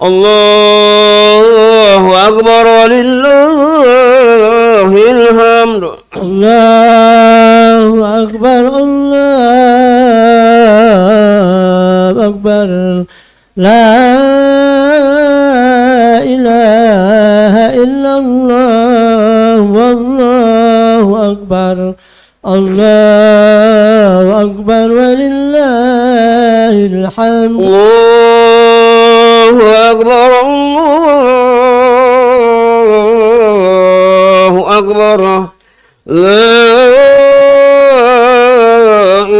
الله أكبر ولله الحمد. الله أكبر الله أكبر لا إله إلا الله والله أكبر. الله أكبر ولله الحمد. الله أكبر الله أكبر لا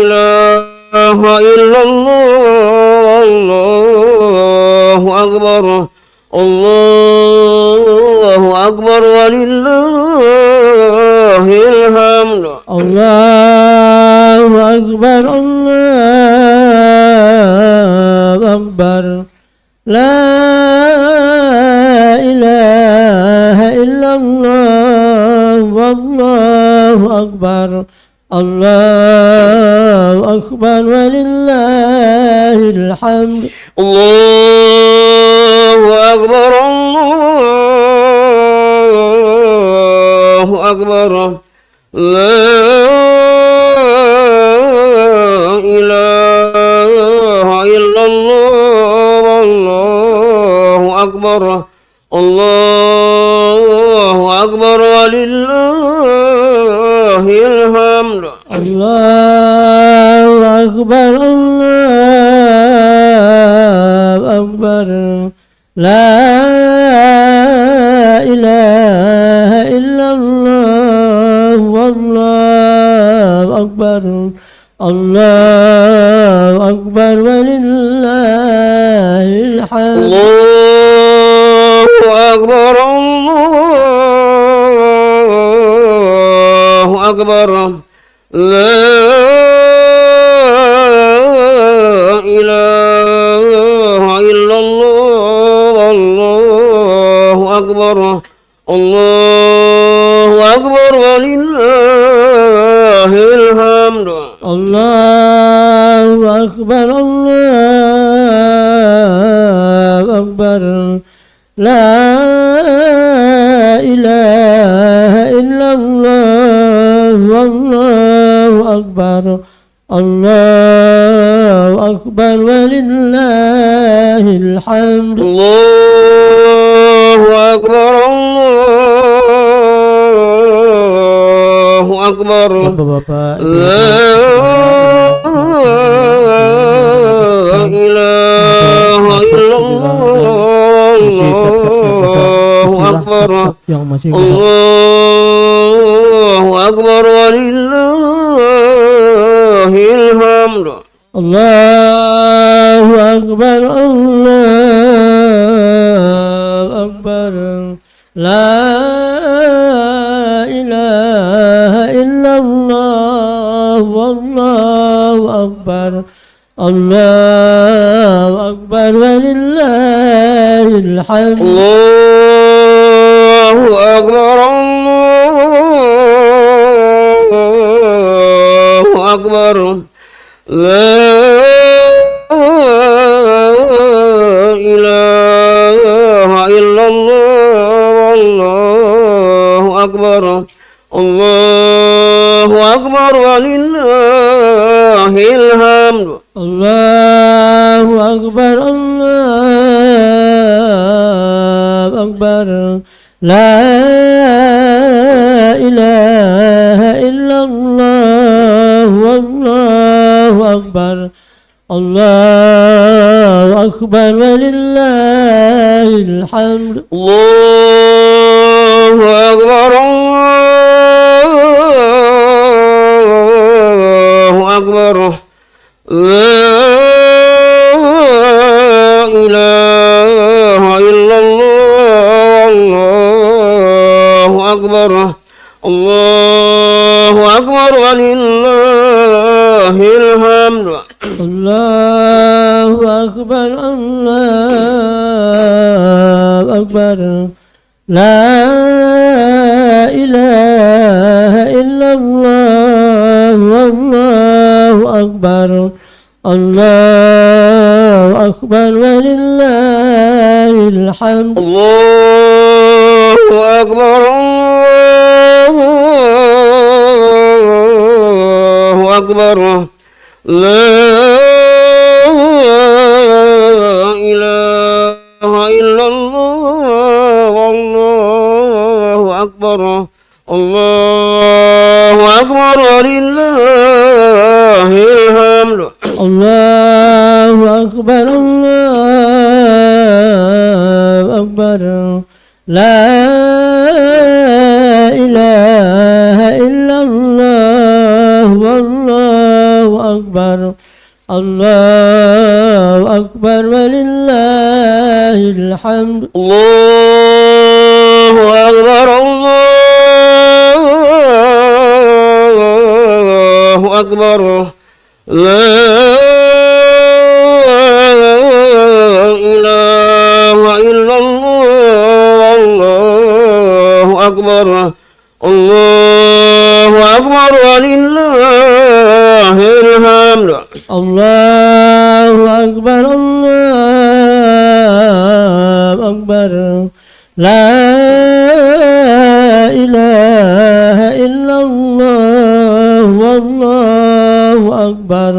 إله إلا الله الله أكبر. الله أكبر ولله الحمد. الله أكبر الله أكبر لا إله إلا الله والله أكبر. الله أكبر ولله الحمد. الله أكبر الله أكبر لا إله إلا الله والله أكبر. الله أكبر ولله الحمد. الله أكبر الله أكبر لا إله إلا الله والله أكبر. الله أكبر ولله الحمد. الله أكبر الله أكبر لا إله إلا الله والله أكبر. الله أكبر ولله الحمد. الله أكبر الله أكبر لا إله إلا الله والله أكبر. الله أكبر ولله الحمد. الله أكبر الله أكبر Bapak-bapak, لا إله إلا الله الله أكبر. yang masih الله أكبر ولله الحمد. الله أكبر الله أكبر لا إله إلا الله والله أكبر. الله أكبر ولله الحمد. الله أكبر الله أكبر لا إله إلا الله والله أكبر. الله أكبر ولله الحمد. الله أكبر الله أكبر لا إله إلا الله والله أكبر. الله أكبر ولله الحمد. الله أكبر الله أكبر لا إله إلا الله الله أكبر. الله أكبر ولله الحمد. الله أكبر الله أكبر لا إله إلا الله والله أكبر. الله أكبر ولله الحمد. الله أكبر الله أكبر لا إله إلا الله والله أكبر الله أكبر ولله الحمد. الله أكبر الله أكبر لا إله إلا الله والله أكبر الله أكبر ولله الحمد. الله أكبر الله أكبر لا إله إلا الله والله أكبر الله أكبر ولله الحمد. الله أكبر الله أكبر لا إله إلا الله والله أكبر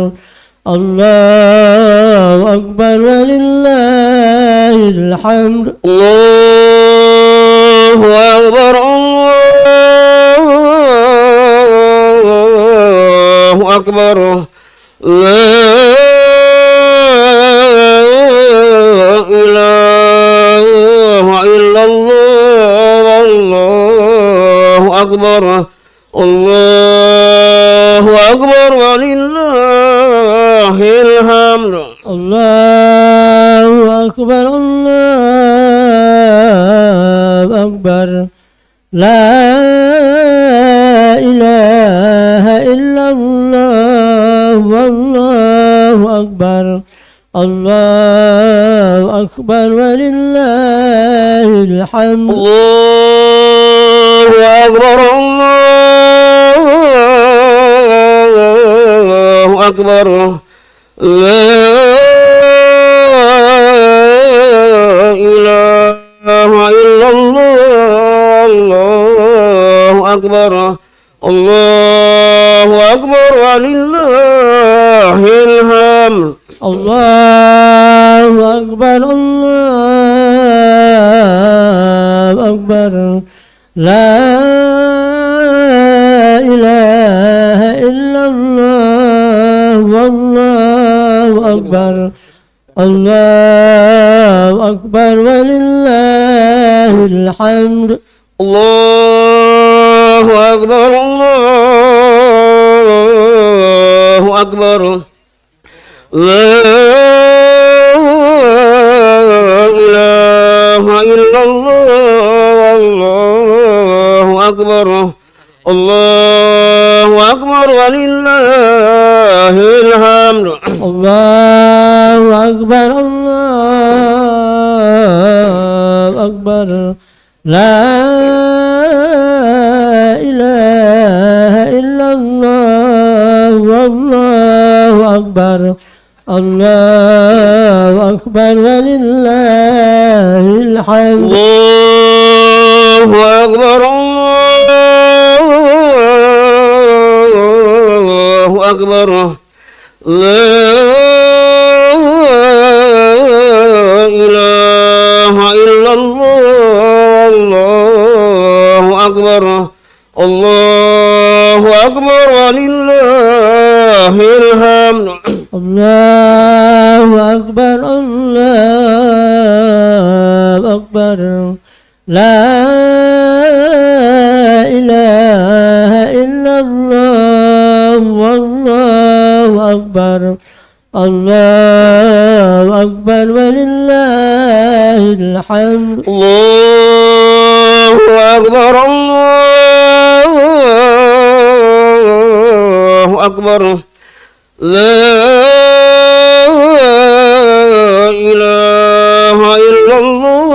الله أكبر ولله الحمد. الله أكبر الله أكبر لا إله إلا الله والله أكبر الله أكبر ولله الحمد. الله أكبر الله أكبر لا إله إلا الله والله أكبر الله أكبر ولله الحمد. الله أكبر الله أكبر لا إله إلا الله الله أكبر الله أكبر ولله الحمد. الله أكبر الله أكبر لا إله إلا الله والله أكبر الله أكبر ولله الحمد. الله أكبر الله أكبر لا إله إلا الله الله أكبر الله أكبر ولله الحمد. الله أكبر الله أكبر لا إله إلا الله والله أكبر الله أكبر ولله الحمد. الله أكبر الله أكبر لا إله إلا الله الله أكبر الله أكبر ولله الحمد. الله أكبر الله أكبر لا إله إلا الله والله أكبر الله أكبر ولله الحمد. الله أكبر الله أكبر لا إله إلا الله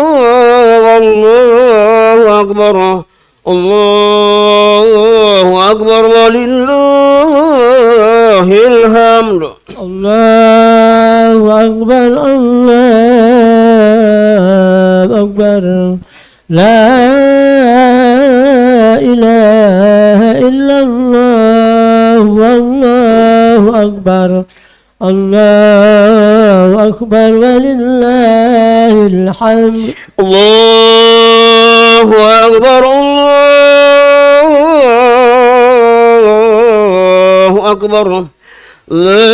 والله أكبر الله أكبر ولله الحمد. الله أكبر الله لا إله إلا الله والله أكبر الله أكبر ولله الحمد الله أكبر الله أكبر لا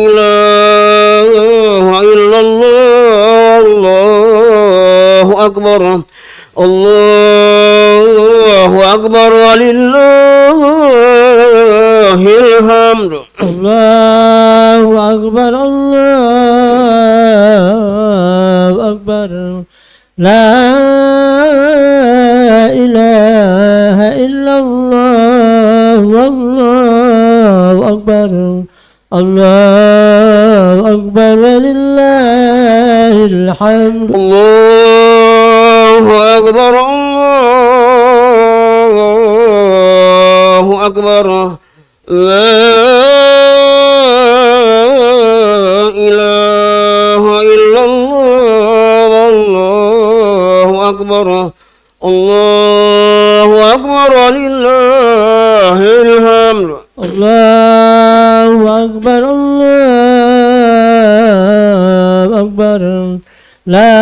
إله إلا الله الله أكبر الله أكبر ولله الحمد الله أكبر الله أكبر لا إله إلا الله والله أكبر الله أكبر ولله الحمد الله أكبر الله أكبر لا إله إلا الله والله أكبر الله أكبر ولله الحمد الله أكبر الله أكبر لا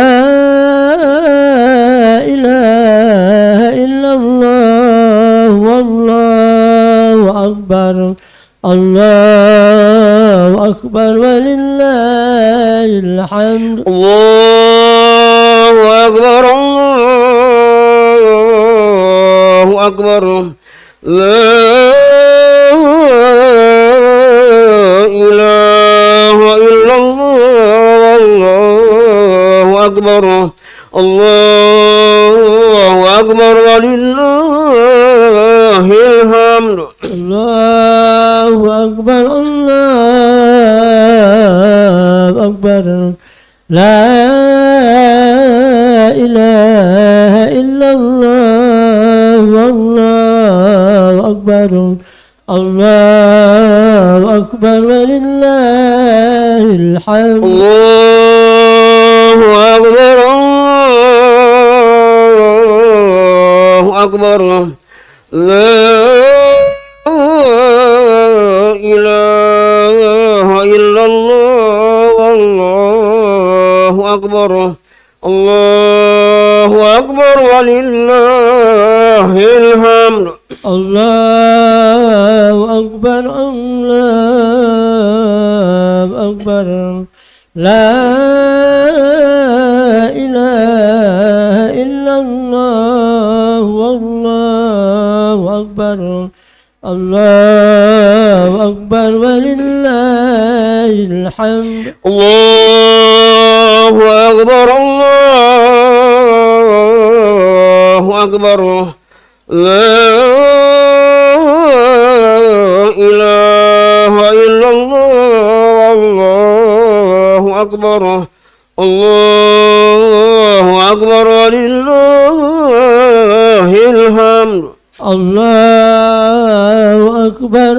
إله إلا الله والله أكبر الله أكبر ولله الحمد الله أكبر الله أكبر لا إله إلا الله والله أكبر الله أكبر ولله الحمد الله أكبر الله أكبر لا إله إلا الله والله أكبر الله أكبر ولله الحمد الله أكبر الله أكبر لا إله إلا الله والله أكبر الله أكبر ولله الحمد الله أكبر الله أكبر لا إله إلا الله والله أكبر الله أكبر ولله الحمد الله أكبر الله أكبر لا إله إلا الله والله أكبر الله أكبر ولله الحمد الله أكبر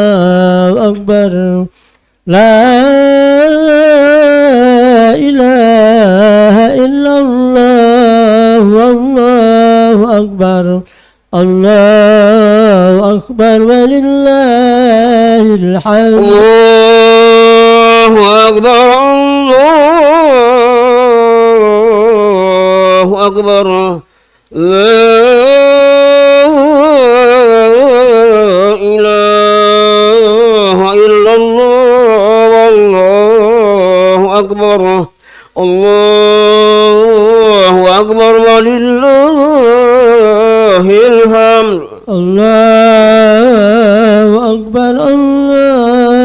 الله أكبر لا إله إلا الله والله أكبر الله أكبر ولله الحمد الله أكبر الله أكبر لا إله إلا الله والله أكبر الله أكبر ولله الحمد الله أكبر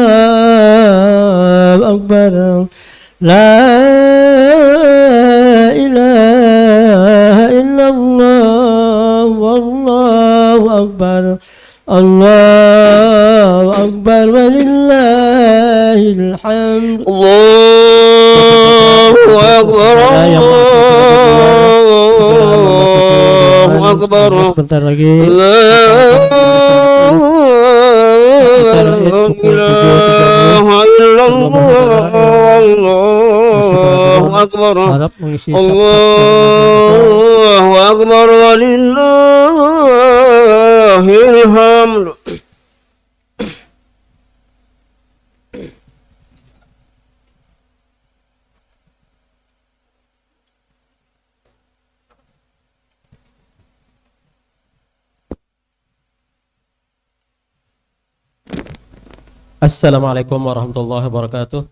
الله أكبر لا إله إلا الله والله أكبر الله أكبر ولله الحمد الله أكبر الله أكبر sebentar lagi لا إله إلا الله akbar. harap mengisi saf-saf Allahu akbar walillahil hamd. Assalamualaikum warahmatullahi wabarakatuh.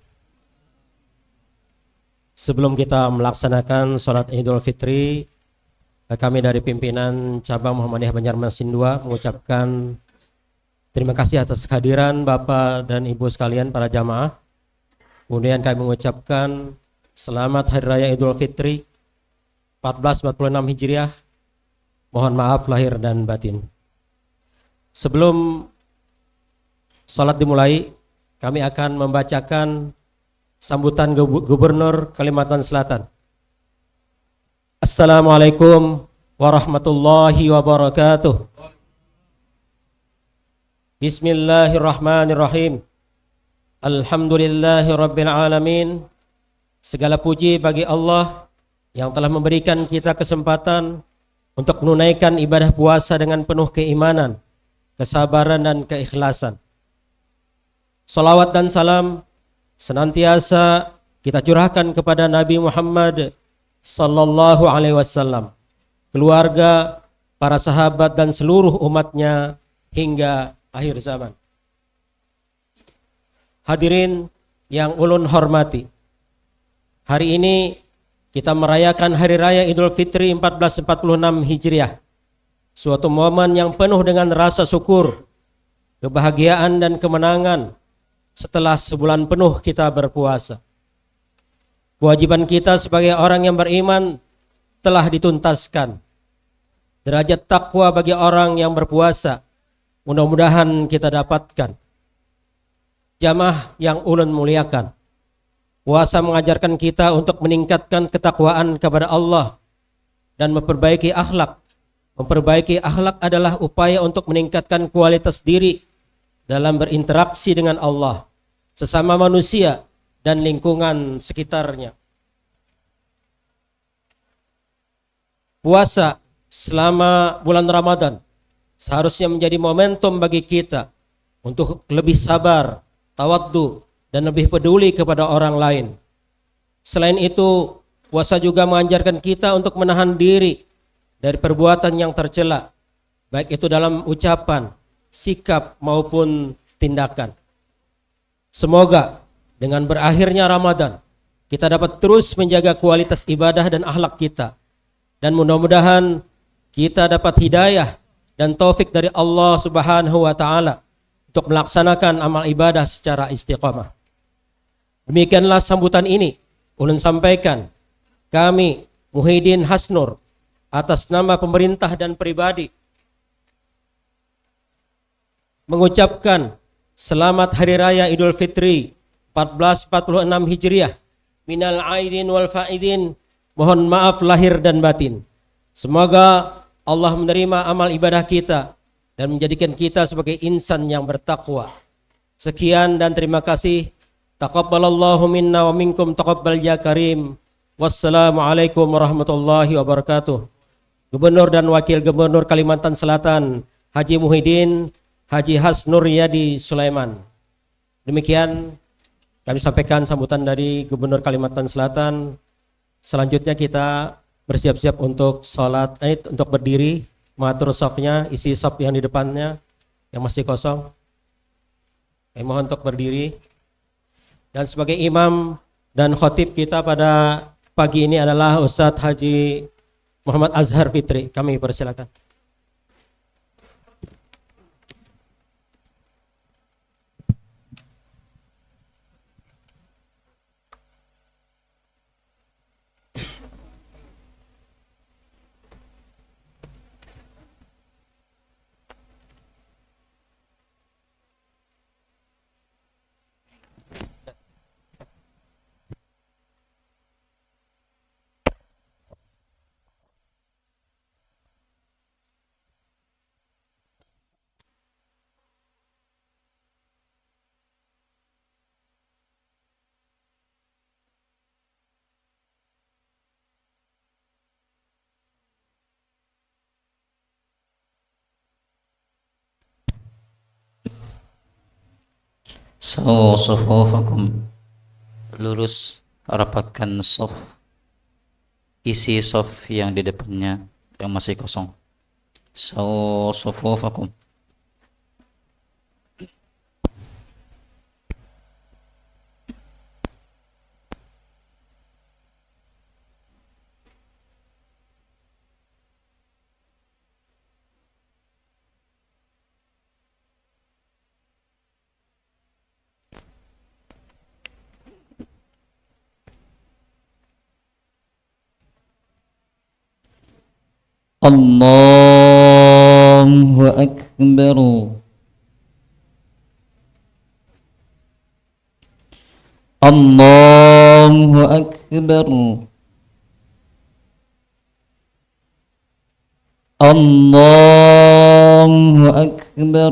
Sebelum kita melaksanakan sholat Idul Fitri, kami dari pimpinan cabang Muhammadiyah Banjarmasin II mengucapkan terima kasih atas kehadiran Bapak dan Ibu sekalian para jamaah. Kemudian kami mengucapkan selamat Hari Raya Idul Fitri 1446 Hijriah. Mohon maaf lahir dan batin. Sebelum salat dimulai, kami akan membacakan sambutan Gubernur Kalimantan Selatan. Assalamualaikum warahmatullahi wabarakatuh. Bismillahirrahmanirrahim. Alhamdulillahi rabbil alamin. Segala puji bagi Allah yang telah memberikan kita kesempatan untuk menunaikan ibadah puasa dengan penuh keimanan, kesabaran dan keikhlasan. Salawat dan salam senantiasa kita curahkan kepada Nabi Muhammad sallallahu alaihi wasallam, keluarga, para sahabat dan seluruh umatnya hingga akhir zaman. Hadirin yang ulun hormati, hari ini kita merayakan Hari Raya Idul Fitri 1446 Hijriah, suatu momen yang penuh dengan rasa syukur, kebahagiaan dan kemenangan setelah sebulan penuh kita berpuasa. Kewajiban kita sebagai orang yang beriman telah dituntaskan. Derajat takwa bagi orang yang berpuasa mudah-mudahan kita dapatkan. Jamaah yang ulun muliakan, puasa mengajarkan kita untuk meningkatkan ketakwaan kepada Allah dan memperbaiki akhlak. Memperbaiki akhlak adalah upaya untuk meningkatkan kualitas diri dalam berinteraksi dengan Allah, sesama manusia dan lingkungan sekitarnya. Puasa selama bulan Ramadan seharusnya menjadi momentum bagi kita untuk lebih sabar, tawaddu dan lebih peduli kepada orang lain. Selain itu, puasa juga mengajarkan kita untuk menahan diri dari perbuatan yang tercela, baik itu dalam ucapan, sikap maupun tindakan. Semoga dengan berakhirnya Ramadan kita dapat terus menjaga kualitas ibadah dan akhlak kita, dan mudah-mudahan kita dapat hidayah dan taufik dari Allah Subhanahu wa taala untuk melaksanakan amal ibadah secara istiqamah. Demikianlah sambutan ini ulun sampaikan kami Muhyiddin Hasnur atas nama pemerintah dan pribadi mengucapkan selamat Hari Raya Idul Fitri 1446 Hijriah. Minal aidin wal faidin. Mohon maaf lahir dan batin. Semoga Allah menerima amal ibadah kita dan menjadikan kita sebagai insan yang bertakwa. Sekian dan terima kasih. Taqabbalallahu minna wa minkum taqabbal ya karim. Wassalamualaikum warahmatullahi wabarakatuh. Gubernur dan Wakil Gubernur Kalimantan Selatan Haji Muhyiddin Haji Hasnur Yadi Sulaiman. Demikian kami sampaikan sambutan dari Gubernur Kalimantan Selatan. Selanjutnya kita bersiap-siap untuk sholat Id, untuk berdiri, mengatur shafnya, isi shaf yang di depannya yang masih kosong. Kami mohon untuk berdiri. Dan sebagai imam dan khotib kita pada pagi ini adalah Ustadz Haji Muhammad Azhar Fitri. Kami persilakan. Sawu sufufakum, lurus rapatkan saf, isi saf yang di depannya yang masih kosong. Sawu sufufakum. Allahu Akbar. Allahu Akbar. Allahu Akbar.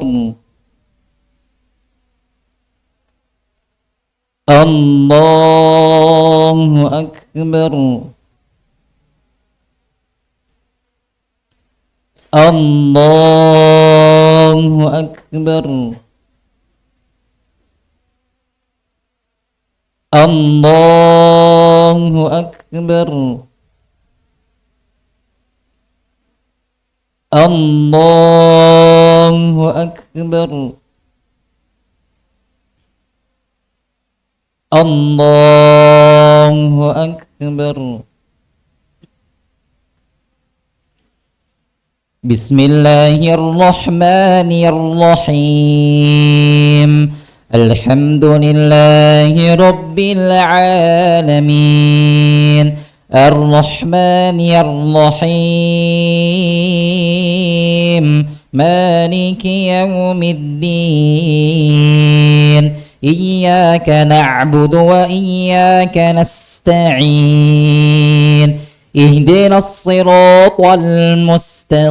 Allahu Akbar. Allahu Akbar. Allahu Akbar. Allahu Akbar. Allahu Akbar. Bismillahirrahmanirrahim. Alhamdulillahi Rabbil Alamin. Ar-Rahmanir-Rahim. Maliki Yawmiddin. Iyyaka na'budu wa iyyaka nasta'in. اهدنا الصراط المستقيم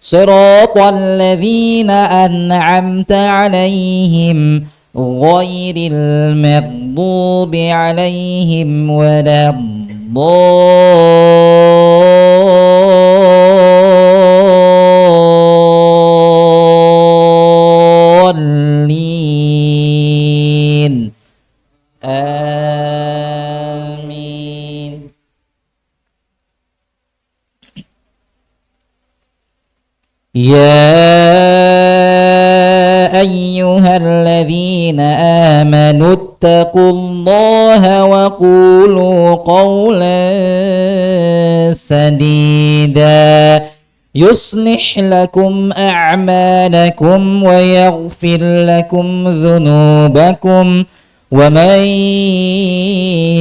صراط الذين أنعمت عليهم غير المغضوب عليهم ولا الضالين. يا أيها الذين آمنوا اتقوا الله وقولوا قولا سديدا يصلح لكم أعمالكم ويغفر لكم ذنوبكم ومن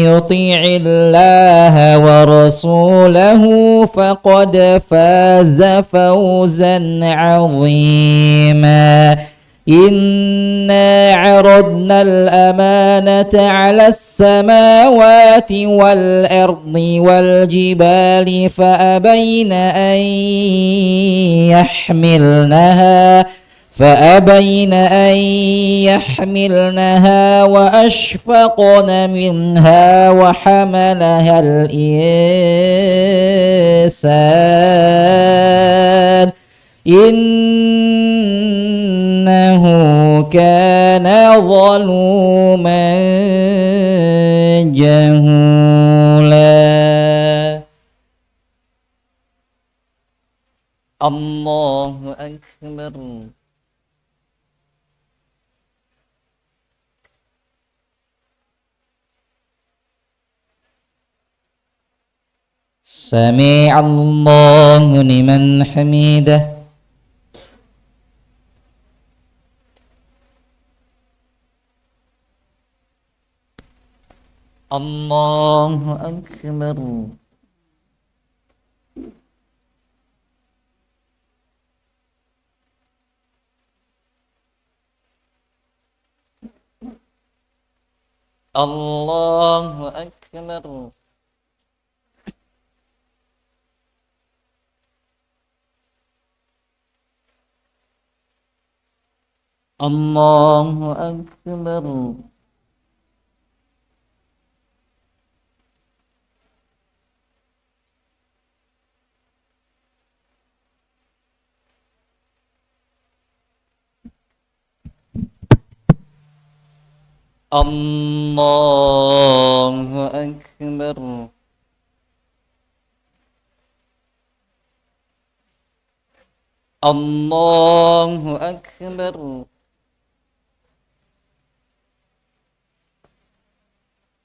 يطيع الله ورسوله فقد فاز فوزا عظيما. إنا عرضنا الأمانة على السماوات والأرض والجبال فأبين أن يحملنها وأشفقن منها وحملها الإنسان إنه كان ظلوما جهولا. الله أكبر. سمع الله لمن حمده. الله أكبر. الله أكبر. الله أكبر. الله أكبر. الله أكبر.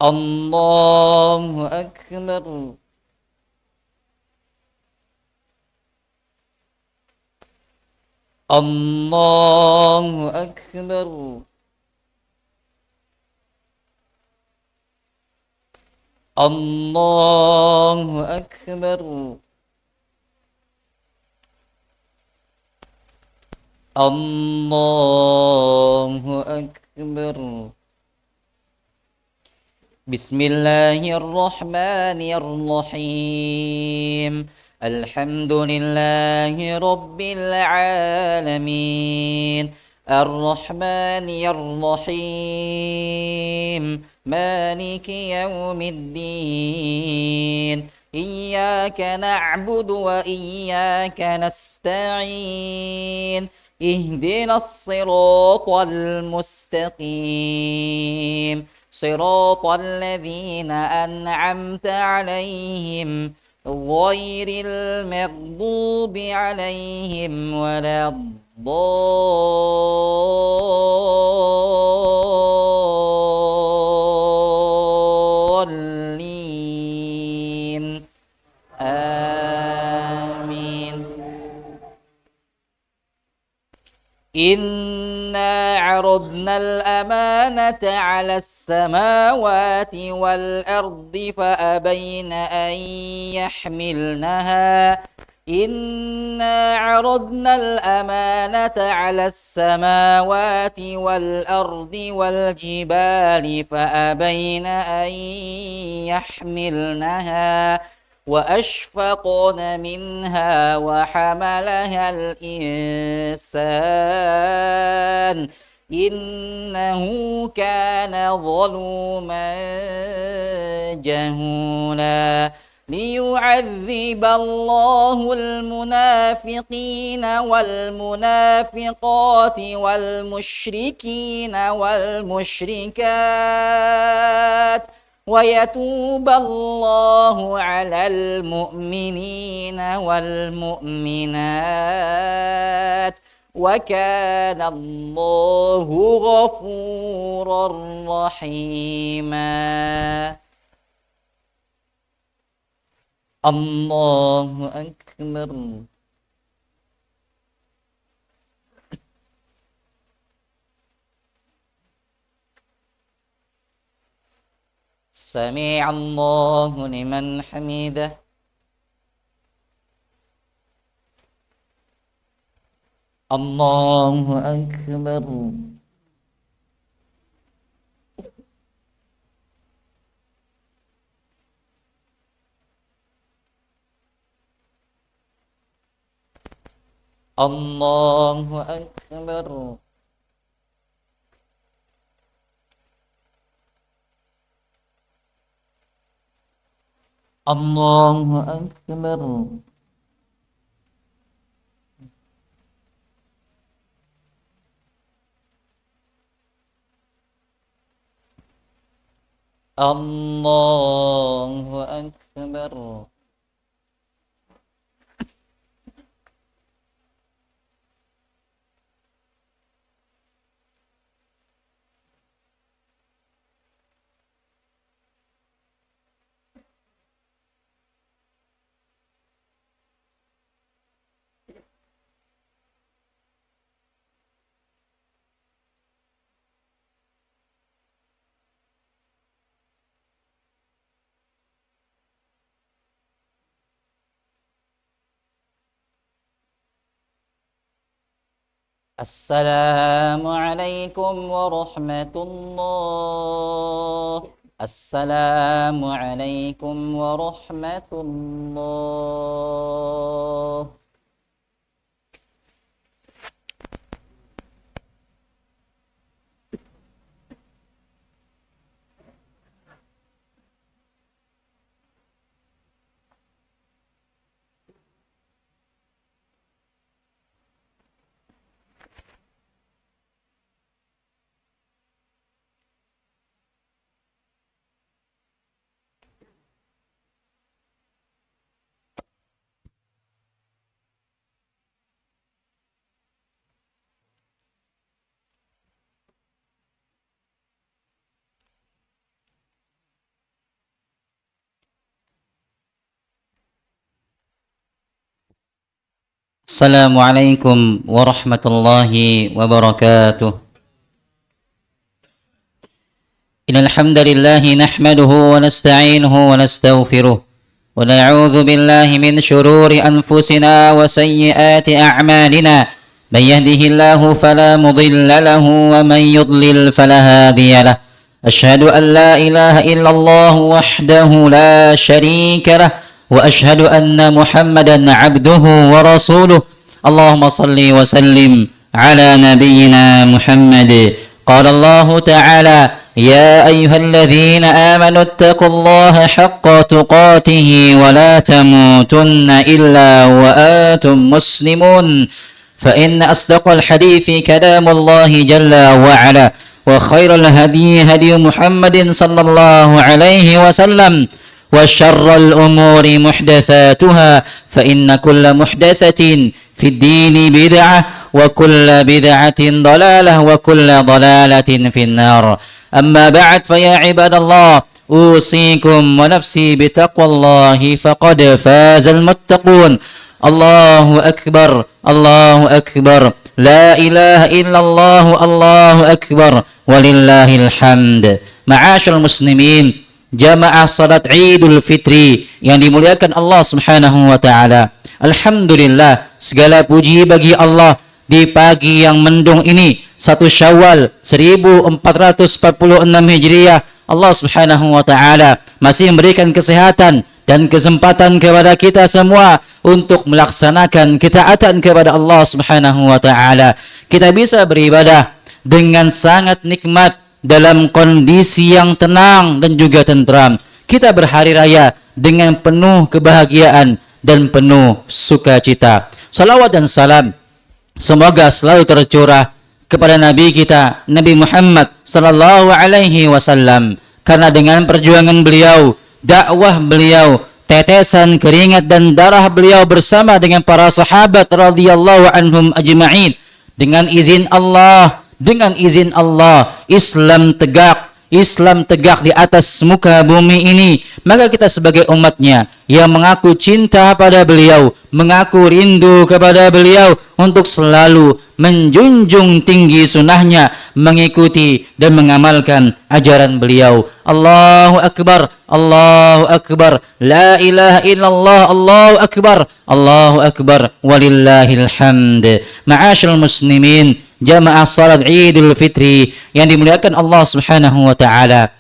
الله أكبر. الله أكبر. الله أكبر. الله أكبر. بسم الله الرحمن الرحيم. الحمد لله رب العالمين. الرحمن الرحيم. مالك يوم الدين. إياك نعبد وإياك نستعين. اهدنا الصراط المستقيم. صراط الذين أنعمت عليهم غير المغضوب عليهم ولا الضالين. آمين. إنا عرضنا الأمانة على السماوات والأرض فأبين أن يحملنها. إنا عرضنا الأمانة على السماوات والأرض والجبال فأبين أن يحملنها وأشفقن منها وحملها الإنسان إنه كان ظلوما جهولا. ليعذب الله المنافقين والمنافقات والمشركين والمشركات ويتوب الله على المؤمنين والمؤمنات وكان الله غفورا رحيما. الله أكبر. سمع الله لمن حمده. الله أكبر. الله أكبر. الله أكبر. الله أكبر. السلام عليكم ورحمة الله. السلام عليكم ورحمة الله. Assalamualaikum warahmatullahi wabarakatuh. Innal hamdalillah nahmaduhu wa nasta'inuhu wa nastaghfiruh wa na'udzu billahi min shururi anfusina wa sayyiati a'malina. Man yahdihillahu fala mudilla lahu wa man yudlil fala hadiya lahu. Asyhadu an la ilaha illallah wahdahu la syarika lahu وأشهد أن محمدا عبده ورسوله اللهم صل وسلم على نبينا محمد قال الله تعالى يا أيها الذين آمنوا اتقوا الله حق تقاته ولا تموتن إلا وأنتم مسلمون فإن أصدق الحديث كلام الله جل وعلا وخير الهدي هدي محمد صلى الله عليه وسلم وشر الأمور محدثاتها فإن كل محدثة في الدين بدعة وكل بدعة ضلالة وكل ضلالة في النار أما بعد فيا عباد الله أوصيكم ونفسي بتقوى الله فقد فاز المتقون الله أكبر الله أكبر لا إله إلا الله الله أكبر ولله الحمد معاشر المسلمين jamaah salat Idul Fitri yang dimuliakan Allah Subhanahu wa taala. Alhamdulillah, segala puji bagi Allah di pagi yang mendung ini 1 Syawal 1446 Hijriah. Allah Subhanahu wa taala masih memberikan kesehatan dan kesempatan kepada kita semua untuk melaksanakan ketaatan kepada Allah Subhanahu wa taala. Kita bisa beribadah dengan sangat nikmat dalam kondisi yang tenang dan juga tentram. Kita berhari raya dengan penuh kebahagiaan dan penuh sukacita. Salawat dan salam semoga selalu tercurah kepada Nabi kita, Nabi Muhammad sallallahu alaihi wasallam. Karena dengan perjuangan beliau, dakwah beliau, tetesan keringat dan darah beliau bersama dengan para sahabat radhiyallahu anhum ajma'in, dengan izin Allah, Islam tegak di atas muka bumi ini. Maka kita sebagai umatnya yang mengaku cinta pada beliau, mengaku rindu kepada beliau, untuk selalu menjunjung tinggi sunnahnya, mengikuti dan mengamalkan ajaran beliau. Allahu Akbar, Allahu Akbar, la ilaha illallah, Allahu Akbar, walillahil hamd. Ma'asyiral muslimin, jamaah salat Idul Fitri yang dimuliakan Allah Subhanahu wa taala.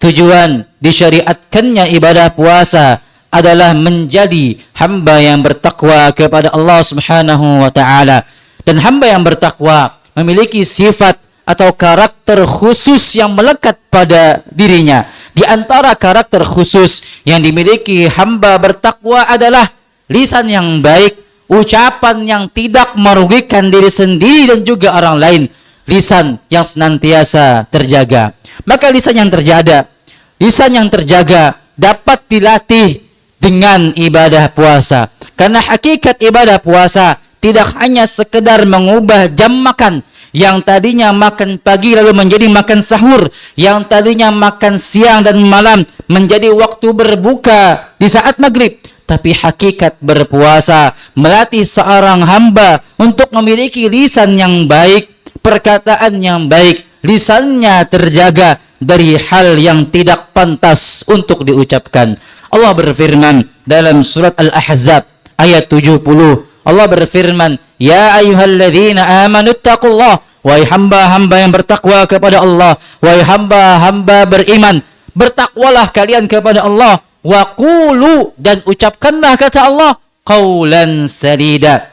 Tujuan disyariatkannya ibadah puasa adalah menjadi hamba yang bertakwa kepada Allah Subhanahu wa taala. Dan hamba yang bertakwa memiliki sifat atau karakter khusus yang melekat pada dirinya. Di antara karakter khusus yang dimiliki hamba bertakwa adalah lisan yang baik, ucapan yang tidak merugikan diri sendiri dan juga orang lain, lisan yang senantiasa terjaga. Maka lisan yang terjaga dapat dilatih dengan ibadah puasa. Karena hakikat ibadah puasa tidak hanya sekedar mengubah jam makan, yang tadinya makan pagi lalu menjadi makan sahur, yang tadinya makan siang dan malam menjadi waktu berbuka di saat maghrib. Tapi hakikat berpuasa melatih seorang hamba untuk memiliki lisan yang baik, perkataan yang baik, lisannya terjaga dari hal yang tidak pantas untuk diucapkan. Allah berfirman dalam surat Al-Ahzab ayat 70. Allah berfirman, "Ya ayyuhalladzina amanu taqullah." Wahai hamba-hamba yang bertakwa kepada Allah, wahai hamba-hamba beriman, bertakwalah kalian kepada Allah. Wa qulu, dan ucapkanlah, kata Allah, qaulan sadida,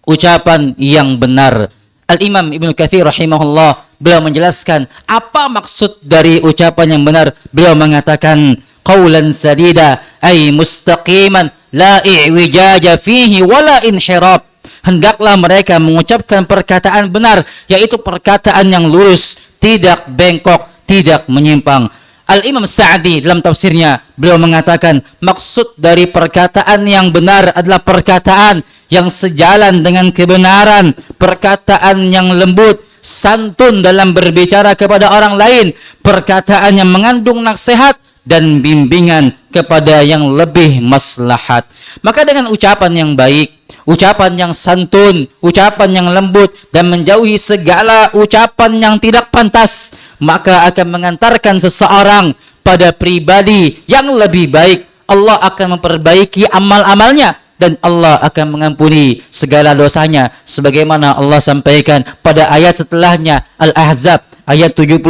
ucapan yang benar. Al-Imam Ibnu Katsir rahimahullah, beliau menjelaskan apa maksud dari ucapan yang benar. Beliau mengatakan qaulan sadida ay mustaqiman la i'wijaja fihi wala inhirab. Hendaklah mereka mengucapkan perkataan benar, yaitu perkataan yang lurus, tidak bengkok, tidak menyimpang. Al-Imam Sa'di dalam tafsirnya, beliau mengatakan maksud dari perkataan yang benar adalah perkataan yang sejalan dengan kebenaran, perkataan yang lembut, santun dalam berbicara kepada orang lain, perkataan yang mengandung nasihat dan bimbingan kepada yang lebih maslahat. Maka dengan ucapan yang baik, ucapan yang santun, ucapan yang lembut, dan menjauhi segala ucapan yang tidak pantas, maka akan mengantarkan seseorang pada pribadi yang lebih baik. Allah akan memperbaiki amal-amalnya dan Allah akan mengampuni segala dosanya, sebagaimana Allah sampaikan pada ayat setelahnya, Al-Ahzab ayat 71,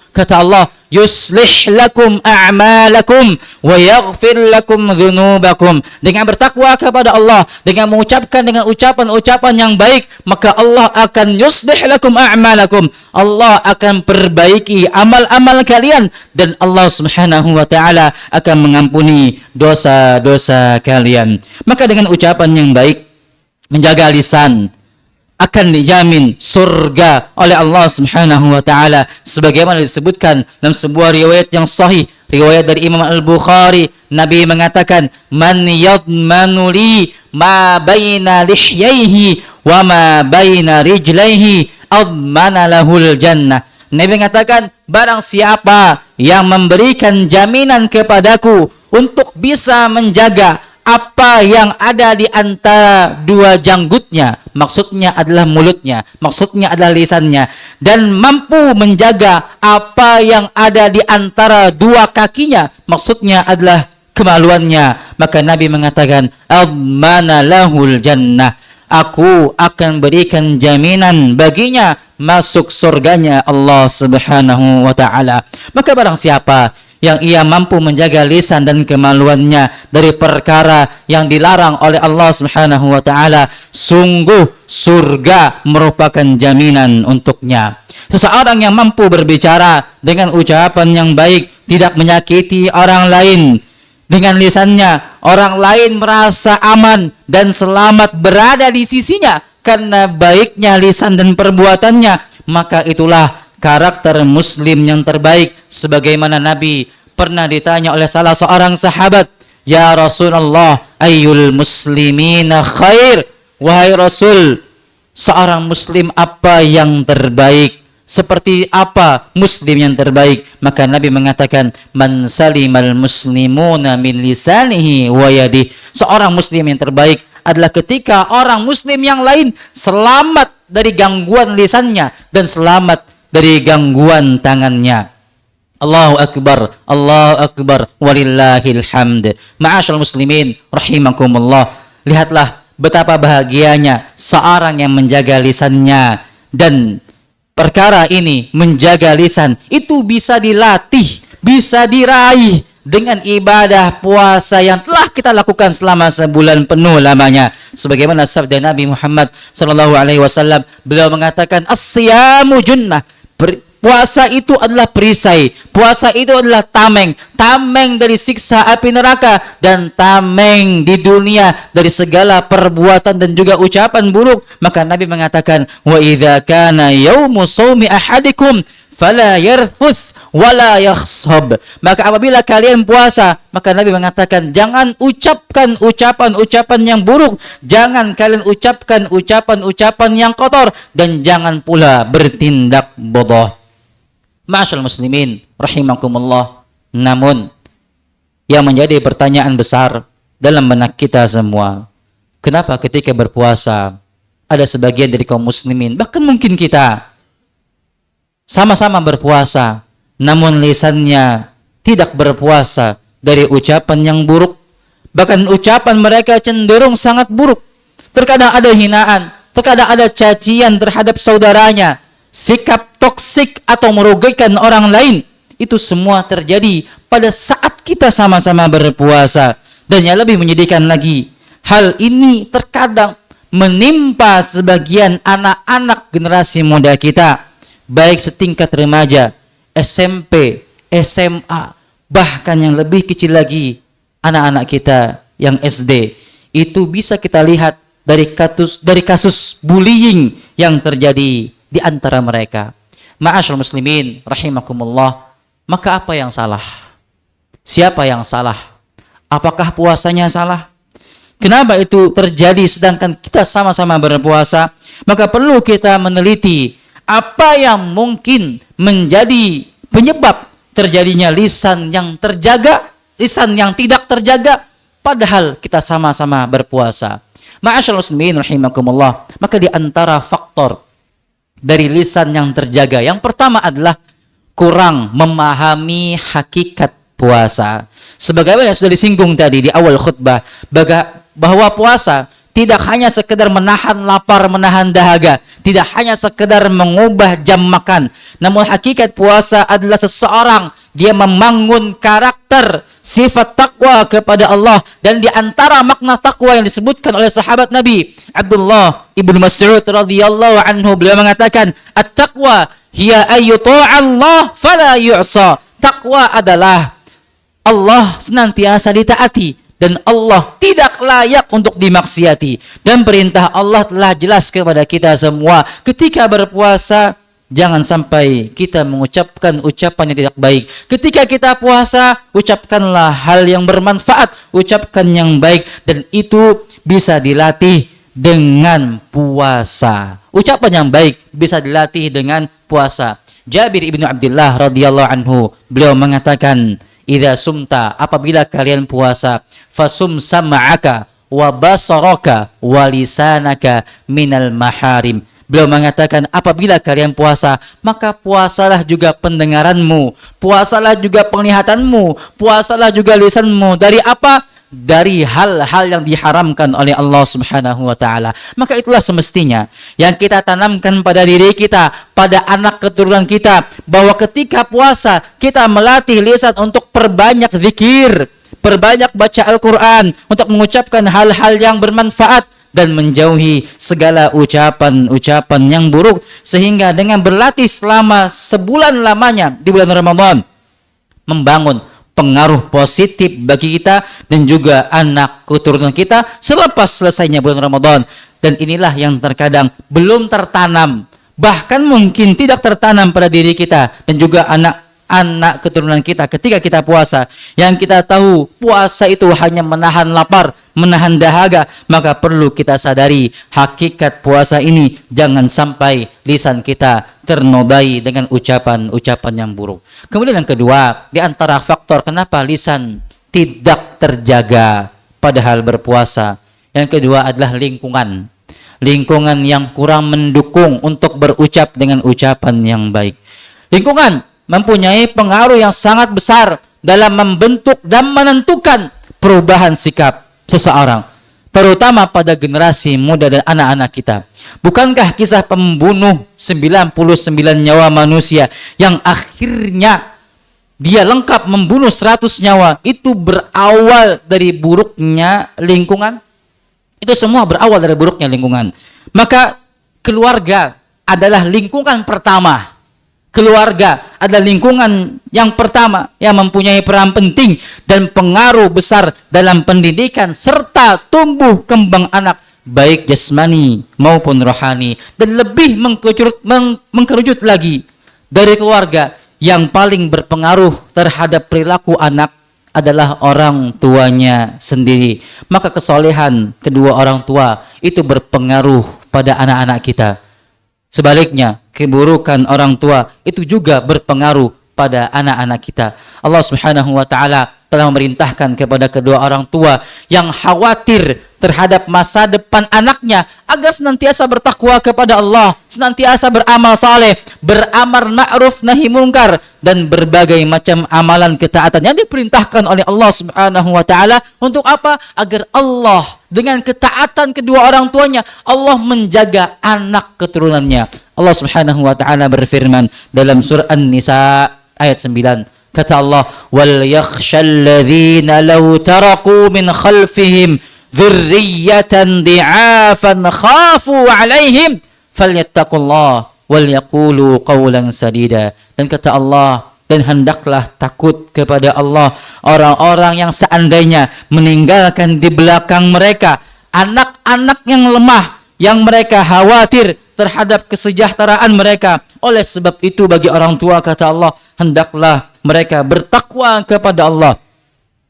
kata Allah, yuslih lakum a'malakum wa yaghfir lakum dzunubakum. Dengan bertakwa kepada Allah, dengan mengucapkan dengan ucapan-ucapan yang baik, maka Allah akan yuslih lakum a'malakum. Allah akan perbaiki amal-amal kalian dan Allah Subhanahu wa taala akan mengampuni dosa-dosa kalian. Maka dengan ucapan yang baik, menjaga lisan, akan dijamin surga oleh Allah Subhanahu wa taala, sebagaimana disebutkan dalam sebuah riwayat yang sahih, riwayat dari Imam Al-Bukhari. Nabi mengatakan, man yadmanu li ma baina lihyaihi wa ma baina rijlaihi admana lahul jannah. Nabi mengatakan, barang siapa yang memberikan jaminan kepadaku untuk bisa menjaga apa yang ada di antara dua janggutnya, maksudnya adalah mulutnya, maksudnya adalah lisannya, dan mampu menjaga apa yang ada di antara dua kakinya, maksudnya adalah kemaluannya, maka Nabi mengatakan, admana lahul jannah, aku akan berikan jaminan baginya masuk surganya Allah Subhanahu wa taala. Maka barang siapa yang ia mampu menjaga lisan dan kemaluannya dari perkara yang dilarang oleh Allah Subhanahu wa taala, sungguh surga merupakan jaminan untuknya. Seseorang yang mampu berbicara dengan ucapan yang baik, tidak menyakiti orang lain, dengan lisannya orang lain merasa aman dan selamat berada di sisinya karena baiknya lisan dan perbuatannya, maka itulah karakter muslim yang terbaik. Sebagaimana Nabi pernah ditanya oleh salah seorang sahabat, ya Rasulullah, ayyul muslimina khair, wahai Rasul, seorang muslim apa yang terbaik? Seperti apa muslim yang terbaik? Maka Nabi mengatakan, man salimal muslimuna min lisanihi wa yadihi. Seorang muslim yang terbaik adalah ketika orang muslim yang lain selamat dari gangguan lisannya dan selamat dari gangguan tangannya. Allahu Akbar, Allahu Akbar, walillahil hamd. Ma'asyal muslimin rahimakumullah. Lihatlah betapa bahagianya seorang yang menjaga lisannya, dan perkara ini, menjaga lisan, itu bisa dilatih, bisa diraih dengan ibadah puasa yang telah kita lakukan selama sebulan penuh lamanya. Sebagaimana sabda Nabi Muhammad sallallahu alaihi wasallam, beliau mengatakan, as-siyamu junnah. Puasa itu adalah perisai, puasa itu adalah tameng, tameng dari siksa api neraka dan tameng di dunia dari segala perbuatan dan juga ucapan buruk. Maka Nabi mengatakan, wa idza kana yaumu shaumi ahadikum fala yarfuth wala yakhsab. Maka apabila kalian puasa, maka Nabi mengatakan, jangan ucapkan ucapan-ucapan yang buruk, jangan kalian ucapkan ucapan-ucapan yang kotor, dan jangan pula bertindak bodoh. Ma'asyal muslimin rahimakumullah. Namun yang menjadi pertanyaan besar dalam benak kita semua, kenapa ketika berpuasa ada sebagian dari kaum muslimin, bahkan mungkin kita, sama-sama berpuasa, namun lisannya tidak berpuasa dari ucapan yang buruk. Bahkan ucapan mereka cenderung sangat buruk. Terkadang ada hinaan, terkadang ada cacian terhadap saudaranya, sikap toksik atau merugikan orang lain. Itu semua terjadi pada saat kita sama-sama berpuasa. Dan yang lebih menyedihkan lagi, hal ini terkadang menimpa sebagian anak-anak generasi muda kita, baik setingkat remaja, SMP, SMA, bahkan yang lebih kecil lagi, anak-anak kita yang SD. Itu bisa kita lihat dari kasus bullying yang terjadi di antara mereka. Ma'asyal muslimin rahimakumullah. Maka apa yang salah? Siapa yang salah? Apakah puasanya salah? Kenapa itu terjadi sedangkan kita sama-sama berpuasa? Maka perlu kita meneliti apa yang mungkin menjadi penyebab terjadinya lisan yang terjaga, lisan yang tidak terjaga, padahal kita sama-sama berpuasa. Ma'asyiral muslimin rahimakumullah, maka di antara faktor dari lisan yang terjaga, yang pertama adalah kurang memahami hakikat puasa. Sebagaimana sudah disinggung tadi di awal khutbah, bahwa puasa tidak hanya sekedar menahan lapar, menahan dahaga, tidak hanya sekedar mengubah jam makan, namun hakikat puasa adalah seseorang dia membangun karakter sifat takwa kepada Allah. Dan di antara makna takwa yang disebutkan oleh sahabat Nabi Abdullah ibnu Mas'ud radhiyallahu anhu, beliau mengatakan, at-taqwa hiya ayyuta'allah fala yu'sa. Takwa adalah Allah senantiasa ditaati dan Allah tidak layak untuk dimaksiati. Dan perintah Allah telah jelas kepada kita semua. Ketika berpuasa, jangan sampai kita mengucapkan ucapan yang tidak baik. Ketika kita puasa, ucapkanlah hal yang bermanfaat, ucapkan yang baik, dan itu bisa dilatih dengan puasa. Ucapan yang baik bisa dilatih dengan puasa. Jabir ibnu Abdullah radhiyallahu anhu, beliau mengatakan, idza sumta, apabila kalian puasa, fasum sam'aka wa basaraka wa lisanaka minal maharim. Beliau mengatakan, apabila kalian puasa, maka puasalah juga pendengaranmu, puasalah juga penglihatanmu, puasalah juga lisanmu. Dari apa? Dari hal-hal yang diharamkan oleh Allah Subhanahu wa taala. Maka itulah semestinya yang kita tanamkan pada diri kita, pada anak keturunan kita, bahwa ketika puasa kita melatih lisan untuk perbanyak zikir, perbanyak baca Al-Qur'an, untuk mengucapkan hal-hal yang bermanfaat dan menjauhi segala ucapan-ucapan yang buruk, sehingga dengan berlatih selama sebulan lamanya di bulan Ramadan membangun pengaruh positif bagi kita dan juga anak keturunan kita selepas selesainya bulan Ramadan. Dan inilah yang terkadang belum tertanam, bahkan mungkin tidak tertanam pada diri kita dan juga anak keturunan kita ketika kita puasa. Yang kita tahu puasa itu hanya menahan lapar, menahan dahaga, maka perlu kita sadari hakikat puasa ini jangan sampai lisan kita ternodai dengan ucapan-ucapan yang buruk. Kemudian yang kedua, di antara faktor kenapa lisan tidak terjaga padahal berpuasa, yang kedua adalah lingkungan. Lingkungan yang kurang mendukung untuk berucap dengan ucapan yang baik. Lingkungan mempunyai pengaruh yang sangat besar dalam membentuk dan menentukan perubahan sikap seseorang, terutama pada generasi muda dan anak-anak kita. Bukankah kisah pembunuh 99 nyawa manusia yang akhirnya dia lengkap membunuh 100 nyawa itu berawal dari buruknya lingkungan? Itu semua berawal dari buruknya lingkungan. Maka keluarga adalah lingkungan pertama. Keluarga adalah lingkungan yang pertama yang mempunyai peran penting dan pengaruh besar dalam pendidikan serta tumbuh kembang anak, baik jasmani maupun rohani. Dan lebih mengkerucut lagi, dari keluarga yang paling berpengaruh terhadap perilaku anak adalah orang tuanya sendiri. Maka kesolehan kedua orang tua itu berpengaruh pada anak-anak kita. Sebaliknya, keburukan orang tua itu juga berpengaruh pada anak-anak kita. Allah Subhanahu wa taala telah memerintahkan kepada kedua orang tua yang khawatir terhadap masa depan anaknya agar senantiasa bertakwa kepada Allah, senantiasa beramal saleh, beramar ma'ruf nahi mungkar, dan berbagai macam amalan ketaatan yang diperintahkan oleh Allah Subhanahu wa taala. Untuk apa? Agar Allah dengan ketaatan kedua orang tuanya, Allah menjaga anak keturunannya. Allah Subhanahu wa taala berfirman dalam surah An-Nisa ayat 9. Kata Allah, wal yakhshal ladzina law taraku min khalfihim dzurriyyatan di'afan khafu 'alaihim falyattaqullah wal yaqulu qawlan sadida. Dan kata Allah, dan hendaklah takut kepada Allah orang-orang yang seandainya meninggalkan di belakang mereka anak-anak yang lemah, yang mereka khawatir terhadap kesejahteraan mereka. Oleh sebab itu bagi orang tua, kata Allah, hendaklah mereka bertakwa kepada Allah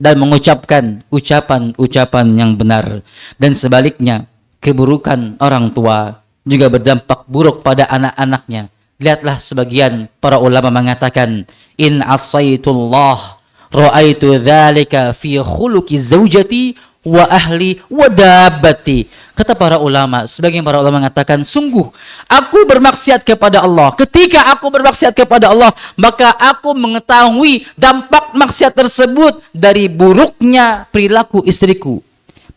dan mengucapkan ucapan-ucapan yang benar. Dan sebaliknya, keburukan orang tua juga berdampak buruk pada anak-anaknya. Lihatlah sebagian para ulama mengatakan, in asaitullah ra'aitu dzalika fi khuluqi zaujati wa ahli wa dabbati. Kata para ulama, sebagian para ulama mengatakan, sungguh aku bermaksiat kepada Allah. Ketika aku bermaksiat kepada Allah, maka aku mengetahui dampak maksiat tersebut dari buruknya perilaku istriku,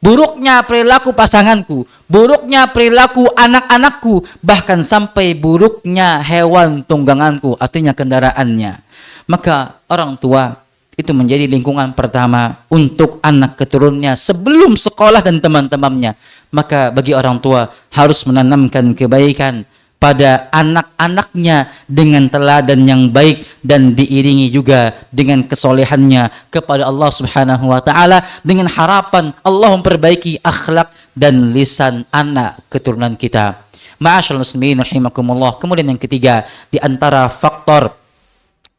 buruknya perilaku pasanganku, buruknya perilaku anak-anakku, bahkan sampai buruknya hewan tungganganku, artinya kendaraannya. Maka orang tua itu menjadi lingkungan pertama untuk anak keturunannya sebelum sekolah dan teman-temannya. Maka bagi orang tua harus menanamkan kebaikan pada anak-anaknya dengan teladan yang baik dan diiringi juga dengan kesolehannya kepada Allah Subhanahu wa taala dengan harapan Allah memperbaiki akhlak dan lisan anak keturunan kita. Ma'asyiral muslimin rahimakumullah. Kemudian yang ketiga, di antara faktor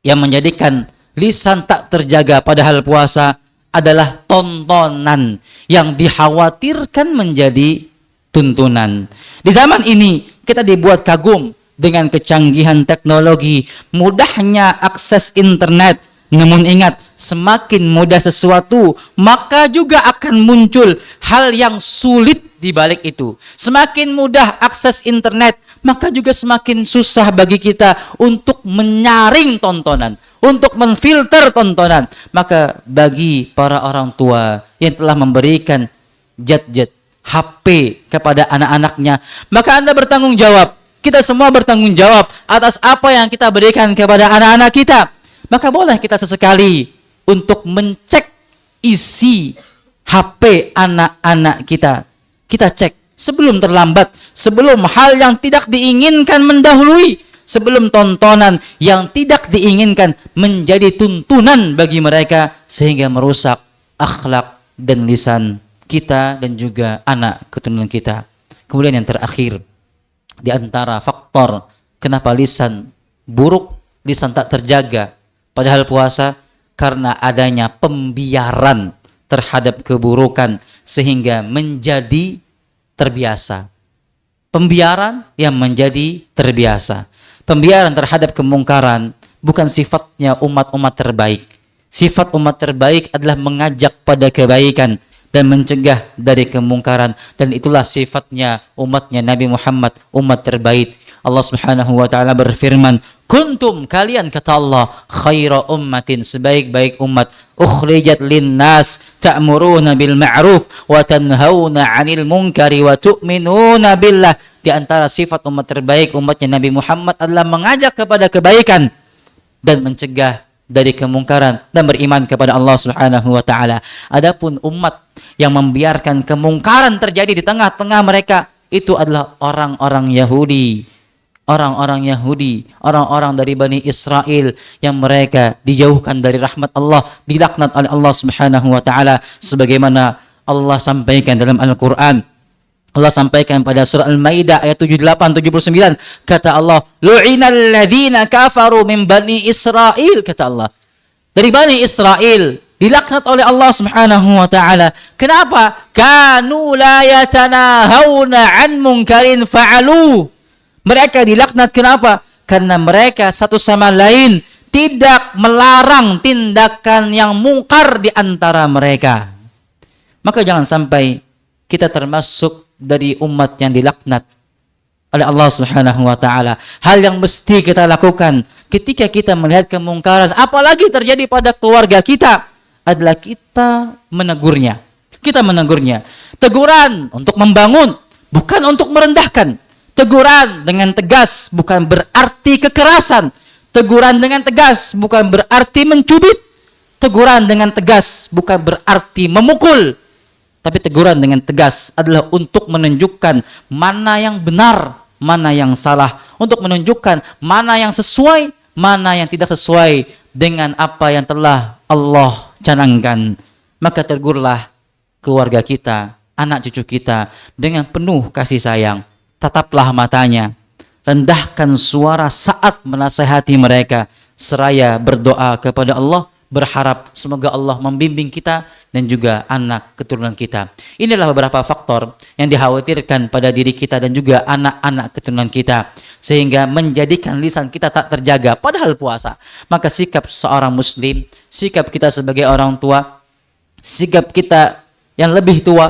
yang menjadikan lisan tak terjaga padahal puasa adalah tontonan yang dikhawatirkan menjadi tuntunan. Di zaman ini kita dibuat kagum dengan kecanggihan teknologi, mudahnya akses internet. Namun ingat, semakin mudah sesuatu, maka juga akan muncul hal yang sulit di balik itu. Semakin mudah akses internet, maka juga semakin susah bagi kita untuk menyaring tontonan, untuk menfilter tontonan. Maka bagi para orang tua yang telah memberikan gadget, HP kepada anak-anaknya, maka Anda bertanggung jawab. Kita semua bertanggung jawab atas apa yang kita berikan kepada anak-anak kita. Maka boleh kita sesekali untuk mencek isi HP anak-anak kita. Kita cek sebelum terlambat, sebelum hal yang tidak diinginkan mendahului, sebelum tontonan yang tidak diinginkan menjadi tuntunan bagi mereka sehingga merusak akhlak dan lisan kita dan juga anak keturunan kita. Kemudian yang terakhir, di antara faktor kenapa lisan buruk, lisan tak terjaga padahal puasa, karena adanya pembiaran terhadap keburukan sehingga menjadi terbiasa. Pembiaran yang menjadi terbiasa. Pembiaran terhadap kemungkaran bukan sifatnya umat-umat terbaik. Sifat umat terbaik adalah mengajak pada kebaikan dan mencegah dari kemungkaran, dan itulah sifatnya umatnya Nabi Muhammad, umat terbaik. Allah Subhanahu wa taala berfirman, kuntum, kalian kata Allah, khaira ummatin, sebaik-baik umat, ukhrijat linnas ta'muruna bil ma'ruf wa tanhauna 'anil munkari wa tu'minuna billah. Di antara sifat umat terbaik umatnya Nabi Muhammad adalah mengajak kepada kebaikan dan mencegah dari kemungkaran dan beriman kepada Allah Subhanahu wa taala. Adapun umat yang membiarkan kemungkaran terjadi di tengah-tengah mereka, itu adalah orang-orang Yahudi. Orang-orang dari Bani Israel yang mereka dijauhkan dari rahmat Allah, dilaknat oleh Allah Subhanahu wa taala, sebagaimana Allah sampaikan dalam Al-Qur'an. Allah sampaikan pada surah Al-Maidah ayat 78-79, kata Allah, lu'inal ladzina kafaru min Bani Israel, kata Allah. Dari Bani Israel dilaknat oleh Allah Subhanahu wa taala. Kenapa? Kanu la yatanahawna an munkarin fa'alu. Mereka dilaknat kenapa? Karena mereka satu sama lain tidak melarang tindakan yang mungkar di antara mereka. Maka jangan sampai kita termasuk dari umat yang dilaknat oleh Allah Subhanahu wa taala. Hal yang mesti kita lakukan ketika kita melihat kemungkaran, apalagi terjadi pada keluarga kita, adalah kita menegurnya. Kita menegurnya. Teguran untuk membangun, bukan untuk merendahkan. Teguran dengan tegas bukan berarti kekerasan. Teguran dengan tegas bukan berarti mencubit. Teguran dengan tegas bukan berarti memukul. Tapi teguran dengan tegas adalah untuk menunjukkan mana yang benar, mana yang salah. Untuk menunjukkan mana yang sesuai, mana yang tidak sesuai dengan apa yang telah Allah canangkan. Maka tegurlah keluarga kita, anak cucu kita dengan penuh kasih sayang. Tataplah matanya, rendahkan suara saat menasihati mereka, seraya berdoa kepada Allah, berharap semoga Allah membimbing kita dan juga anak keturunan kita. Inilah beberapa faktor yang dikhawatirkan pada diri kita dan juga anak-anak keturunan kita, sehingga menjadikan lisan kita tak terjaga padahal puasa. Maka sikap seorang muslim, sikap kita sebagai orang tua, sikap kita yang lebih tua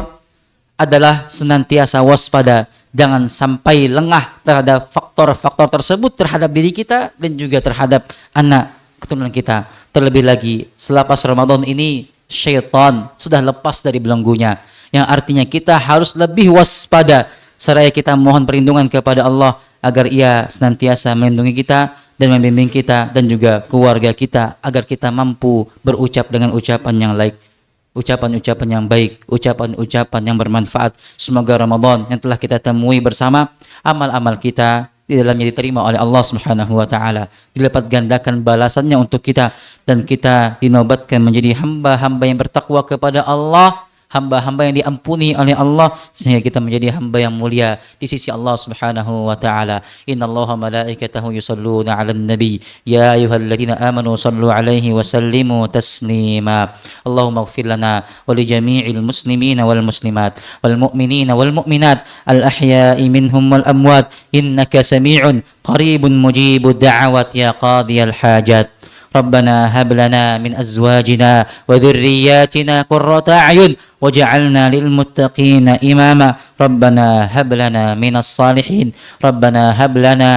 adalah senantiasa waspada, jangan sampai lengah terhadap faktor-faktor tersebut terhadap diri kita dan juga terhadap anak keturunan kita. Terlebih lagi selepas Ramadan ini syaitan sudah lepas dari belenggunya, yang artinya kita harus lebih waspada seraya kita mohon perlindungan kepada Allah agar Ia senantiasa melindungi kita dan membimbing kita dan juga keluarga kita agar kita mampu berucap dengan ucapan yang baik, ucapan-ucapan yang baik, ucapan-ucapan yang bermanfaat. Semoga Ramadan yang telah kita temui bersama, amal-amal kita di dalamnya diterima oleh Allah Subhanahu wa taala, dilipat gandakan balasannya untuk kita, dan kita dinobatkan menjadi hamba-hamba yang bertakwa kepada Allah, hamba-hamba yang diampuni oleh Allah, sehingga kita menjadi hamba yang mulia di sisi Allah Subhanahu wa taala. Innallaha malaikatahu yusholluna 'alan nabi ya ayyuhalladzina amanu shallu 'alaihi wa sallimu taslima. Allahumma ighfir lana wa li jami'il muslimina wal muslimat wal mu'minina wal mu'minat al ahya'i minhum wal amwat innaka sami'un qaribun mujibud da'awat ya qadiyal hajat. ربنا هب لنا من أزواجنا وذرياتنا قرة أعين وجعلنا للمتقين إماما ربنا هب لنا من الصالحين ربنا هب لنا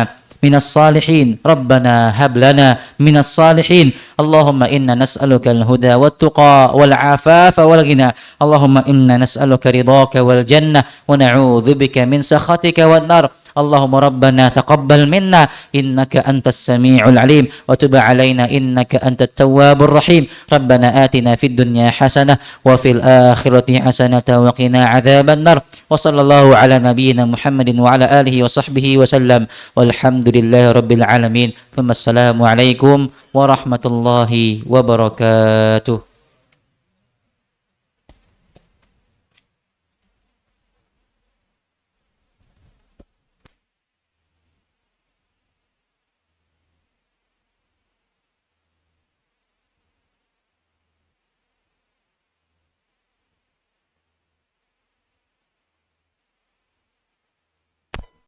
من الصالحين ربنا هب لنا من الصالحين اللهم إنا نسألك الهدى والتقى والعفاف والغنى اللهم إنا نسألك رضاك والجنة ونعوذ بك من سخطك والنار اللهم ربنا تقبل منا إنك أنت السميع العليم وتب علينا إنك أنت التواب الرحيم ربنا آتنا في الدنيا حسنة وفي الآخرة حسنة وقنا عذاب النار وصلى الله على نبينا محمد وعلى آله وصحبه وسلم والحمد لله رب العالمين ثم السلام عليكم ورحمة الله وبركاته.